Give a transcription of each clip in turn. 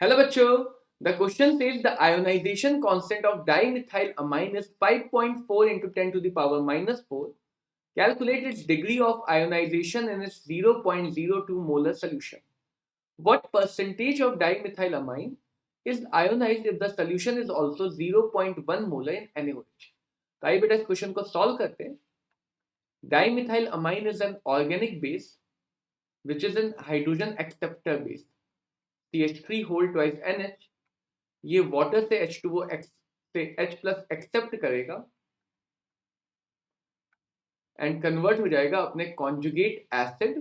Hello bachcho. The question says the ionization constant of dimethylamine is 5.4 into 10 to the power minus 4. Calculate its degree of ionization in its 0.02 molar solution. What percentage of dimethylamine is ionized if the solution is also 0.1 molar in NaOH? तो आइए बेटा इस question को solve करते हैं. Dimethylamine is an organic base which is an hydrogen acceptor base. CH3 whole twice NH. ये water से H2O से H प्लस एक्सेप्ट करेगा एंड कन्वर्ट हो जाएगा अपने conjugate acid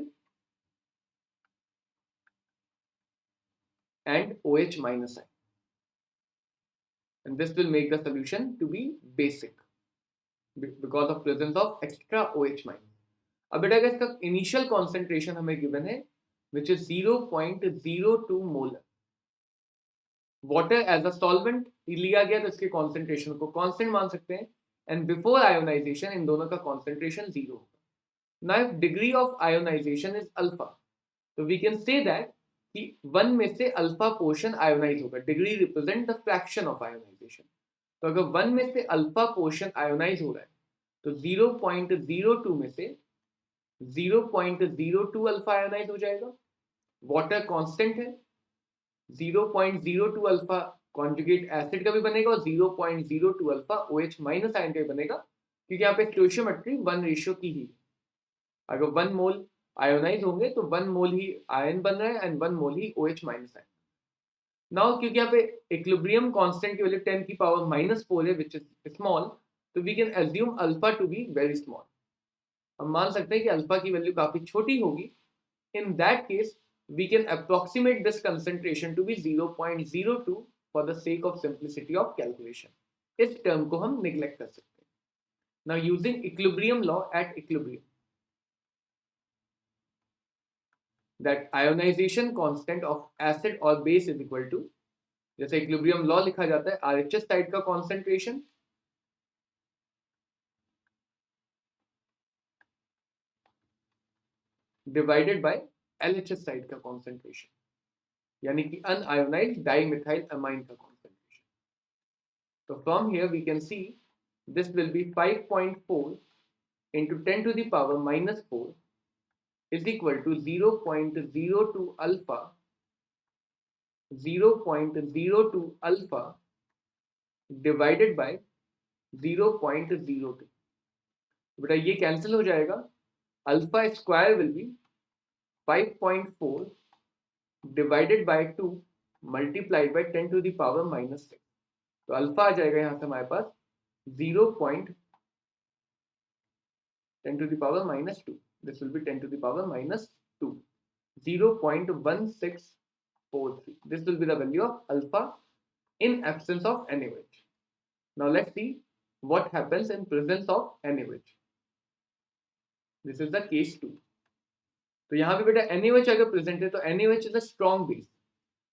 and OH minus ion, and this will make the solution to be basic because of presence of extra OH minus. अब बेटा इसका इनिशियल कॉन्सेंट्रेशन हमें गिवन है which is 0.02 molar. Water as a solvent लिया गया तो इसके concentration को कांस्टेंट मान सकते हैं एंड बिफोर आयोनाइजेशन इन दोनों का कॉन्सेंट्रेशन 0 होगा. Now if degree of ionization is alpha, तो वी कैन से दैट कि 1 में से अल्फा पोर्शन आयोनाइज होगा. Degree represent the fraction of ionization. तो अगर 1 में से अल्फा पोर्शन आयोनाइज हो रहा है तो 0.02 में से 0.02 अल्फा आयोनाइज हो जाएगा. वाटर कांस्टेंट है, 0.02 अल्फा कॉन्जुगेट एसिड का भी बनेगा और 0.02 अल्फा OH माइनस आयन का भी बनेगा क्योंकि यहाँ पे स्टोइशियोमेट्री 1:की ही है. अगर 1 मोल आयोनाइज होंगे तो 1 मोल ही आयन बन रहा है and 1 mole he OH minus ion. Now क्योंकि यहाँ पे इक्विलिब्रियम कांस्टेंट की वैल्यू 10 की पावर -4 है विच इज स्मॉल, तो we can assume alpha to be very small. हम मान सकते हैं कि अल्फा की वैल्यू काफी छोटी होगी. In that case we can approximate this concentration to be 0.02 for the sake of simplicity of calculation. इस term को हम neglect कर सकते हैं. Now using equilibrium law at equilibrium, that ionization constant of acid or base is equal to, जैसे equilibrium law लिखा जाता है RHS साइड का concentration divided by LHS side का concentration, यानी कि अनआयोनाइज्ड डाइमिथाइल अमाइन का concentration. So from here we can see this will be 5.4 into 10 to the power minus 4 is equal to 0.02 alpha 0.02 alpha divided by 0.02. बेटा ये cancel हो जाएगा. Alpha square will be 5.4 divided by 2 multiplied by 10 to the power minus 6. तो alpha आ जाएगा यहाँ से हमारे पास 0.10 to the power minus 2. This will be 10 to the power minus 2. 0.1643. This will be the value of alpha in absence of NaOH. Now let's see what happens in presence of NaOH. This is the case 2. तो यहाँ पे बेटा NaOH अगर present है तो NaOH is a strong base,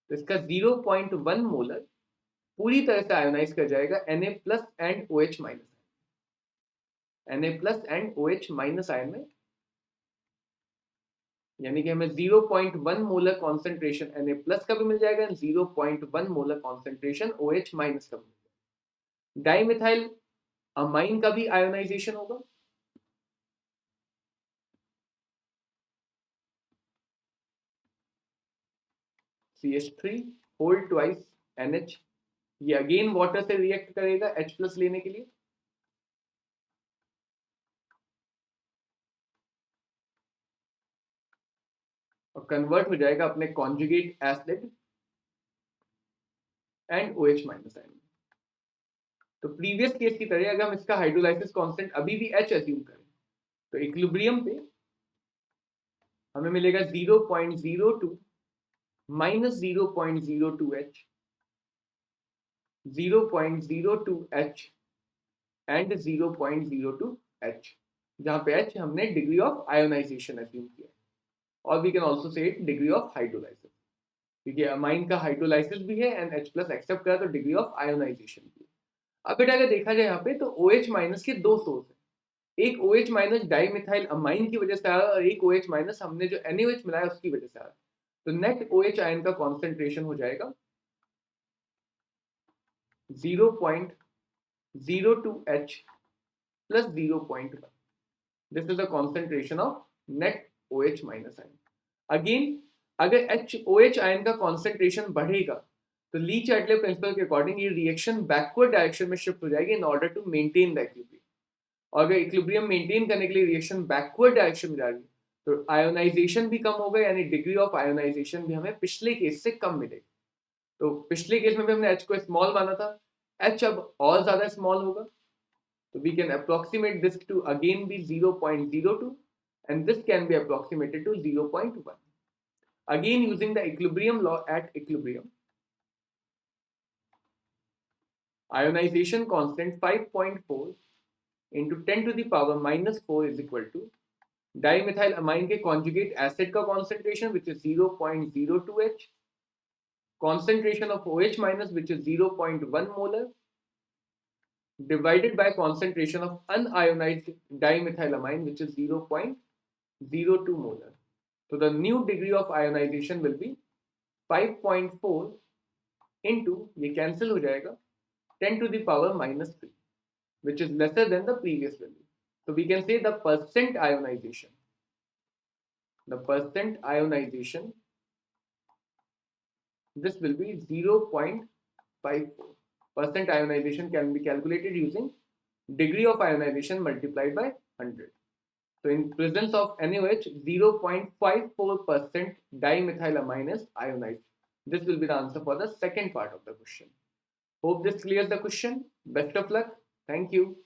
तो इसका 0.1 molar पूरी तरह से आयोनाइज कर जाएगा Na plus and OH minus, Na plus and OH minus ion में, यानी कि हमें 0.1 मोलर कॉन्सेंट्रेशन Na प्लस का भी मिल जाएगा and 0.1 molar concentration OH minus का भी मिल जाएगा. डाइमिथाइल अमाइन का भी आयोनाइजेशन होगा. CH3 होल ट्वाइस NH, ये अगेन वाटर से रिएक्ट करेगा H प्लस लेने के लिए. और कन्वर्ट हो जाएगा अपने conjugate acid and OH minus ion. तो प्रीवियस केस की तरह अगर हम इसका हाइड्रोलाइसिस कांस्टेंट अभी भी H अज्यूम करें तो इक्विलिब्रियम पे हमें मिलेगा 0.02 minus 0.02 H, 0.02 H and 0.02 H, जहां पे H हमने डिग्री ऑफ आयोनाइजेशन अज्यूम किया, और we can also say degree of hydrolysis, क्योंकि अमाइन का हाइड्रोलाइसिस भी है एंड H प्लस एक्सेप्ट करा तो डिग्री ऑफ आयोनाइजेशन भी है. अब बेटा अगर देखा जाए यहाँ पे तो OH माइनस के दो सोर्स है. एक OH माइनस डाइमिथाइल अमाइन की वजह से आ रहा है और एक OH माइनस हमने जो NaOH मिलाया उसकी वजह से आ रहा है. तो नेट OH आयन का कॉन्सेंट्रेशन हो जाएगा 0.02H plus 0.1. This is the concentration of net OH minus ion. Again, अगर OH आयन का concentration बढ़ेगा तो ली चैटले प्रिंसिपल के अकॉर्डिंग ये रिएक्शन बैकवर्ड डायरेक्शन में शिफ्ट हो जाएगी in order to maintain the equilibrium. और अगर इक्विलिब्रियम मेंटेन करने के लिए रिएक्शन बैकवर्ड डायरेक्शन में जाएगी तो आयोनाइजेशन भी कम होगा, यानी डिग्री ऑफ आयोनाइजेशन भी हमें पिछले केस से कम मिलेगी. तो पिछले केस में भी हमने H को स्मॉल माना था, H अब और ज्यादा स्मॉल होगा. So we can approximate this to again be 0.02 and this can be approximated to 0.1. Again using the equilibrium law at equilibrium. Ionization constant 5.4 into 10 to the power minus 4 is equal to dimethylamine के conjugate acid का concentration which is 0.02H, concentration of OH minus which is 0.1 molar divided by concentration of unionized dimethylamine which is 0.02 molar. So the new degree of ionization will be 5.4 into, ये cancel हो जाएगा, 10 to the power minus 3 which is lesser than the previous value. So we can say the percent ionization this will be 0.54. Percent ionization can be calculated using degree of ionization multiplied by 100. So in presence of NaOH, 0.54% dimethylamine is ionized. This will be the answer for the second part of the question. Hope this clears the question. Best of luck. Thank you.